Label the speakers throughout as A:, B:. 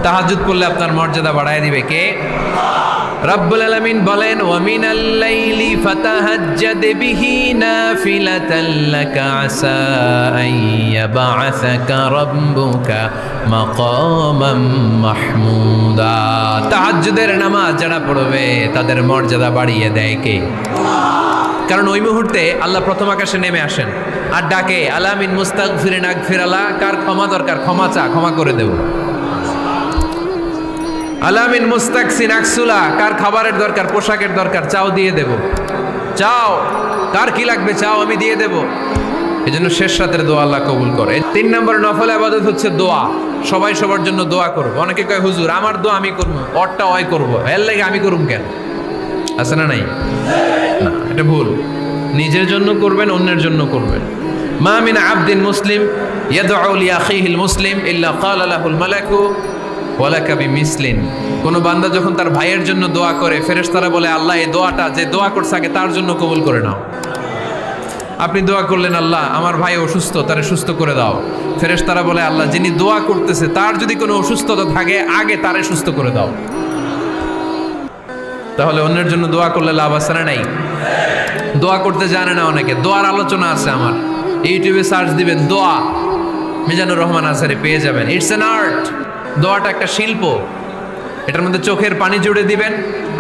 A: তাহাজ্জুদ পড়লে আপনার মর্যাদা বাড়ায় দিবে কে? রব্বুল আলামিন বলেন, ওয়া মিনাল লাইলি ফাতাহাজ্জাদ বিহি নাফিলাতান লাকা আসা আন ইয়াবআসাকা রাব্বুকা মাকামাম মাহমুদা। তাহাজ্জুদের নামাজ যারা পড়বে তাদের মর্যাদা বাড়িয়ে দেয় কে? কারণ ওই মুহূর্তে আল্লাহ প্রথম আকাশে নেমে আসেন আর ডাকে, আলা মিন মুস্তাগফিরিন আগফিরালা, কার ক্ষমা দরকার ক্ষমা চা, ক্ষমা করে দেব। আলামিন মুস্তাকসিন আকসুলা, কার খাবারের দরকার পোশাকের দরকার চাও দিয়ে দেব। চাও, কার কি লাগবে চাও আমি দিয়ে দেব। এই জন্য শেষ রাতের দোয়া আল্লাহ কবুল করে। 3 নম্বর নফল ইবাদত হচ্ছে দোয়া। সবাই সবার জন্য দোয়া করবো। অনেকে কয় হুজুর আমার দোয়া আমি করবো, ওরটা ওই করবো, এর লাগে আমি করুম কেন? আছে না নাই? না, এটা ভুল। নিজের জন্য করবেন, অন্যের জন্য করবেন। মা মিন আবদিন মুসলিম ইয়াদউ লিআখিহিল মুসলিম ইল্লা ক্বালা লাহুল মালাকু ওয়ালাকা বিমিসলিন। কোন বান্দা যখন তার ভাইয়ের জন্য দোয়া করে, ফেরেশতারা বলে আল্লাহ এই দোয়াটা যে দোয়া করছে আগে তার জন্য কবুল করে নাও। আপনি দোয়া করলেন আল্লাহ আমার ভাই অসুস্থ, তারে সুস্থ করে দাও। ফেরেশতারা বলে আল্লাহ যিনি দোয়া করতেছে তার যদি কোনো অসুস্থতা থাকে আগে তারে সুস্থ করে দাও। তাহলে অন্যের জন্য দোয়া করলে লাভ আছে না নাই? দোয়া করতে জানে না অনেকে, দোয়ার আলোচনা আছে আমার, ইউটিউবে সার্চ দিবেন দোয়া, মিজানুর রহমান আনসারী পেয়ে যাবেন। It's an art. দোয়াটা একটা শিল্প। এটার মধ্যে চোখের পানি জুড়ে দিবেন,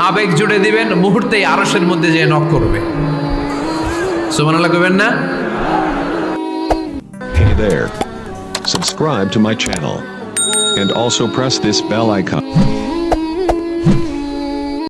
A: আবেগ জুড়ে দিবেন, মুহূর্তেই আরশের মধ্যে যেয়ে নক করবে। সুবহানাল্লাহ কইবেন না?
B: Hey there. Subscribe to my channel. And also press this bell icon.